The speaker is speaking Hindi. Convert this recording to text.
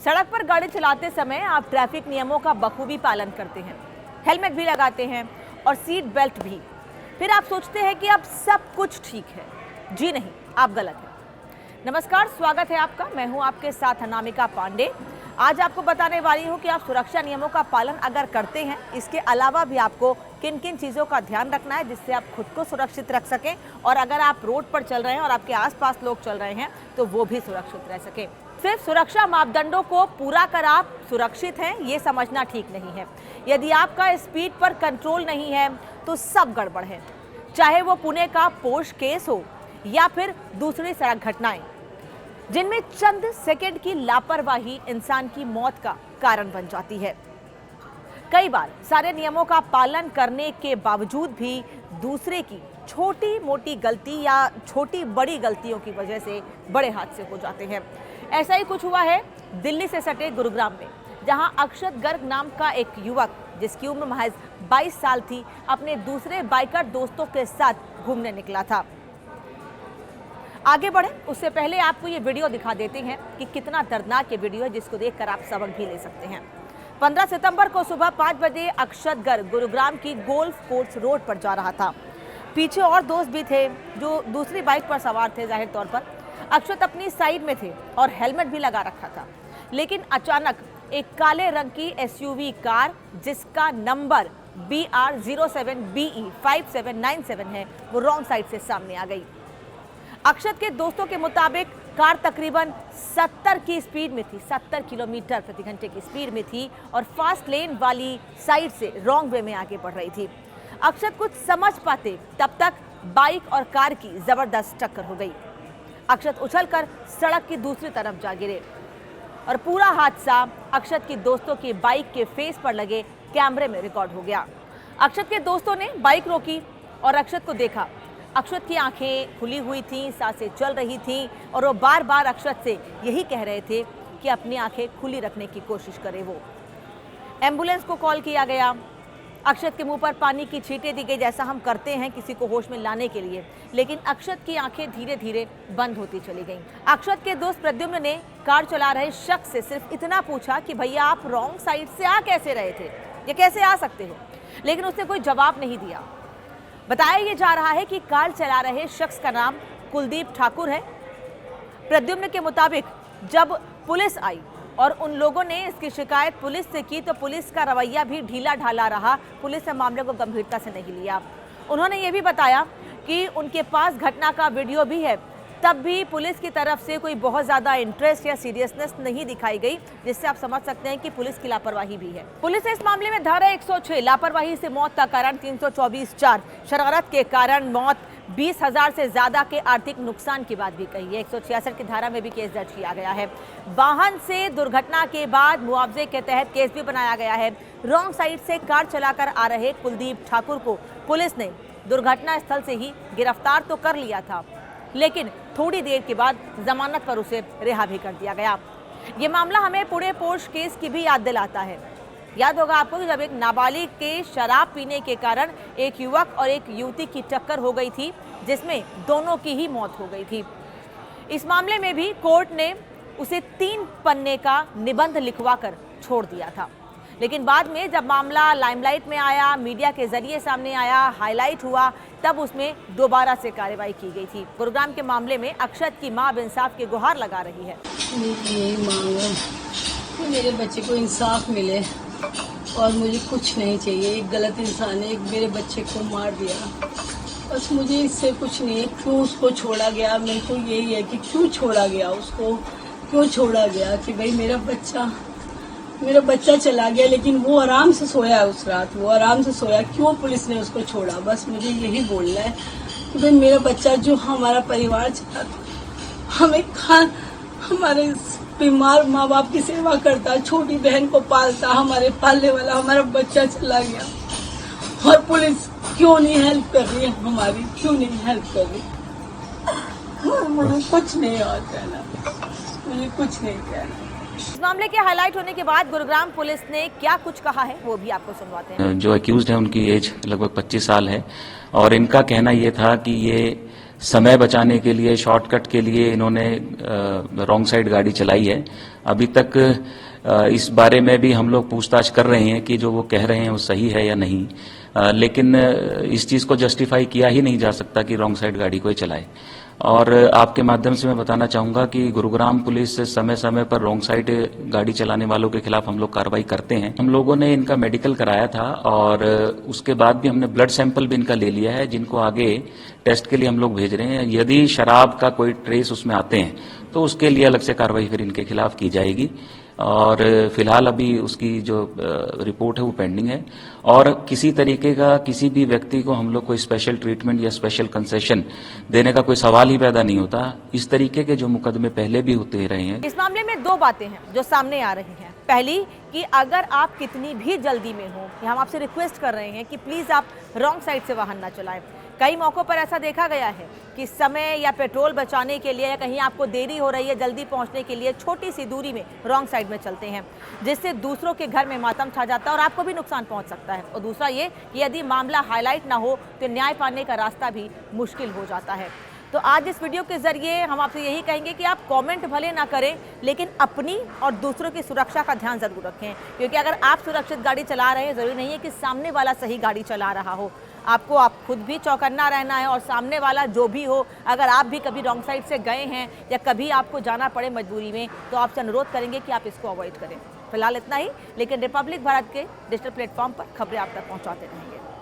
सड़क पर गाड़ी चलाते समय आप ट्रैफिक नियमों का बखूबी पालन करते हैं, हेलमेट भी लगाते हैं और सीट बेल्ट भी। फिर आप सोचते हैं कि अब सब कुछ ठीक है। जी नहीं, आप गलत हैं। नमस्कार, स्वागत है आपका। मैं हूं आपके साथ अनामिका पांडे। आज आपको बताने वाली हूं कि आप सुरक्षा नियमों का पालन अगर करते हैं, इसके अलावा भी आपको किन किन चीज़ों का ध्यान रखना है जिससे आप खुद को सुरक्षित रख सकें, और अगर आप रोड पर चल रहे हैं और आपके आसपास लोग चल रहे हैं तो वो भी सुरक्षित रह सकें। सिर्फ सुरक्षा मापदंडों को पूरा कर आप सुरक्षित हैं, ये समझना ठीक नहीं है। यदि आपका स्पीड पर कंट्रोल नहीं है तो सब गड़बड़ है, चाहे वो पुणे का पोर्श केस हो या फिर दूसरी सड़क घटनाएं, जिनमें चंद सेकंड की लापरवाही इंसान की मौत का कारण बन जाती है। कई बार सारे नियमों का पालन करने के बावजूद भी दूसरे की छोटी मोटी गलती या छोटी बड़ी गलतियों की वजह से बड़े हादसे हो जाते हैं। ऐसा ही कुछ हुआ है दिल्ली से सटे गुरुग्राम में, जहां अक्षत गर्ग नाम का एक युवक, जिसकी उम्र महज 22 साल थी, अपने दूसरे बाइकर दोस्तों के साथ घूमने निकला था। आगे बढ़े उससे पहले आपको ये वीडियो दिखा देते हैं कि कितना दर्दनाक ये वीडियो है, जिसको देखकर आप सबक भी ले सकते हैं। 15 सितंबर को सुबह 5 बजे अक्षत गर्ग गुरुग्राम की गोल्फ कोर्स रोड पर जा रहा था। पीछे और दोस्त भी थे जो दूसरी बाइक पर सवार थे। जाहिर तौर पर अक्षत अपनी साइड में थे और हेलमेट भी लगा रखा था, लेकिन अचानक एक काले रंग की एसयूवी कार, जिसका नंबर BR07BE 5797 है, वो रॉन्ग साइड से सामने आ गई। अक्षत के दोस्तों के मुताबिक कार तकरीबन 70 की स्पीड में थी, 70 किलोमीटर प्रति घंटे की स्पीड में थी और फास्ट लेन वाली साइड से रॉन्ग वे में आगे बढ़ रही थी। अक्षत कुछ समझ पाते तब तक बाइक और कार की जबरदस्त टक्कर हो गई। अक्षत उछलकर सड़क की दूसरी तरफ जा गिरे और पूरा हादसा अक्षत की दोस्तों की बाइक के फेस पर लगे कैमरे में रिकॉर्ड हो गया। अक्षत के दोस्तों ने बाइक रोकी और अक्षत को देखा। अक्षत की आंखें खुली हुई थीं, सांसें चल रही थीं और वो बार बार अक्षत से यही कह रहे थे कि अपनी आंखें खुली रखने की कोशिश करे। वो एम्बुलेंस को कॉल किया गया। अक्षत के मुंह पर पानी की छींटें दी गई, जैसा हम करते हैं किसी को होश में लाने के लिए, लेकिन अक्षत की आंखें धीरे धीरे बंद होती चली गईं। अक्षत के दोस्त प्रद्युम्न ने कार चला रहे शख्स से सिर्फ इतना पूछा कि भैया आप रॉन्ग साइड से आ कैसे रहे थे, ये कैसे आ सकते हो, लेकिन उसने कोई जवाब नहीं दिया। बताया ये जा रहा है कि कार चला रहे शख्स का नाम कुलदीप ठाकुर है। प्रद्युम्न के मुताबिक जब पुलिस आई और उन लोगों ने इसकी शिकायत पुलिस से की तो पुलिस का रवैया भी ढीला ढाला रहा। पुलिस ने मामले को गंभीरता से नहीं लिया। उन्होंने ये भी बताया कि उनके पास घटना का वीडियो भी है, तब भी पुलिस की तरफ से कोई बहुत ज़्यादा इंटरेस्ट या सीरियसनेस नहीं दिखाई गई, जिससे आप समझ सकते हैं कि पुलिस की लापरवाही भी है। पुलिस ने इस मामले में धारा 106 लापरवाही से मौत का कारण, 324(4) शरारत के कारण मौत, 20,000 से ज्यादा के आर्थिक नुकसान की बात भी कही है। 166 की धारा में भी केस दर्ज किया गया है। वाहन से दुर्घटना के बाद मुआवजे के तहत केस भी बनाया गया है। रॉन्ग साइड से कार चलाकर आ रहे कुलदीप ठाकुर को पुलिस ने दुर्घटना स्थल से ही गिरफ्तार तो कर लिया था, लेकिन थोड़ी देर के बाद जमानत पर उसे रिहा भी कर दिया गया। ये मामला हमें पुणे पोर्श केस की भी याद दिलाता है। याद होगा आपको कि जब एक नाबालिग के शराब पीने के कारण एक युवक और एक युवती की टक्कर हो गई थी, जिसमें दोनों की ही मौत हो गई थी। इस मामले में भी कोर्ट ने उसे 3 पन्ने का निबंध लिखवाकर छोड़ दिया था, लेकिन बाद में जब मामला लाइमलाइट में आया, मीडिया के जरिए सामने आया, हाईलाइट हुआ, तब उसमें दोबारा से कार्रवाई की गई थी। गुरुग्राम के मामले में अक्षत की मां अब इंसाफ की गुहार लगा रही है। यही मांग है कि मेरे बच्चे को इंसाफ मिले और मुझे कुछ नहीं चाहिए। एक गलत इंसान ने एक मेरे बच्चे को मार दिया, बस मुझे इससे कुछ नहीं है। क्यों उसको छोड़ा गया, मेरे को यही है कि क्यों छोड़ा गया, उसको क्यों छोड़ा गया, कि भाई मेरा बच्चा चला गया, लेकिन वो आराम से सोया है उस रात, वो आराम से सोया, क्यों पुलिस ने उसको छोड़ा। बस मुझे यही बोलना है कि भाई मेरा बच्चा जो हमारा परिवार चला, हमारे बीमार माँ बाप की सेवा करता, छोटी बहन को पालता, हमारे पालने वाला हमारा बच्चा चला गया, और पुलिस क्यों नहीं हेल्प कर रही है हमारी, क्यों नहीं हेल्प कर रही। और मुझे कुछ नहीं और कहना, मुझे कुछ नहीं कहना। इस मामले के हाईलाइट होने के बाद गुरुग्राम पुलिस ने क्या कुछ कहा है वो भी आपको सुनवाते हैं। जो अक्यूज्ड है उनकी एज लगभग 25 साल है और इनका कहना ये था कि ये समय बचाने के लिए, शॉर्टकट के लिए इन्होंने रॉन्ग साइड गाड़ी चलाई है। अभी तक इस बारे में भी हम लोग पूछताछ कर रहे हैं कि जो वो कह रहे हैं वो सही है या नहीं, लेकिन इस चीज़ को जस्टिफाई किया ही नहीं जा सकता कि रॉन्ग साइड गाड़ी कोई चलाए। और आपके माध्यम से मैं बताना चाहूँगा कि गुरुग्राम पुलिस समय समय पर रॉन्ग साइड गाड़ी चलाने वालों के खिलाफ हम लोग कार्रवाई करते हैं। हम लोगों ने इनका मेडिकल कराया था और उसके बाद भी हमने ब्लड सैंपल भी इनका ले लिया है, जिनको आगे टेस्ट के लिए हम लोग भेज रहे हैं। यदि शराब का कोई ट्रेस उसमें आते हैं तो उसके लिए अलग से कार्रवाई फिर इनके खिलाफ की जाएगी। और फिलहाल अभी उसकी जो रिपोर्ट है वो पेंडिंग है, और किसी तरीके का किसी भी व्यक्ति को हम लोग कोई स्पेशल ट्रीटमेंट या स्पेशल कंसेशन देने का कोई सवाल ही पैदा नहीं होता। इस तरीके के जो मुकदमे पहले भी होते रहे हैं। इस मामले में दो बातें हैं जो सामने आ रही हैं। पहली कि अगर आप कितनी भी जल्दी में हो, हम आपसे रिक्वेस्ट कर रहे हैं कि प्लीज आप रॉन्ग साइड से वाहन ना चलाएं। कई मौकों पर ऐसा देखा गया है कि समय या पेट्रोल बचाने के लिए या कहीं आपको देरी हो रही है जल्दी पहुंचने के लिए छोटी सी दूरी में रॉन्ग साइड में चलते हैं, जिससे दूसरों के घर में मातम छा जाता है और आपको भी नुकसान पहुंच सकता है। और दूसरा ये कि यदि मामला हाईलाइट ना हो तो न्याय पाने का रास्ता भी मुश्किल हो जाता है। तो आज इस वीडियो के जरिए हम आपसे यही कहेंगे कि आप कमेंट भले ना करें, लेकिन अपनी और दूसरों की सुरक्षा का ध्यान जरूर रखें, क्योंकि अगर आप सुरक्षित गाड़ी चला रहे हैं, जरूरी नहीं है कि सामने वाला सही गाड़ी चला रहा हो। आपको आप खुद भी चौकन्ना रहना है, और सामने वाला जो भी हो, अगर आप भी कभी रॉन्ग साइड से गए हैं या कभी आपको जाना पड़े मजबूरी में, तो आपसे अनुरोध करेंगे कि आप इसको अवॉइड करें। फिलहाल इतना ही, लेकिन रिपब्लिक भारत के डिजिटल प्लेटफॉर्म पर खबरें आप तक पहुंचाते रहेंगे।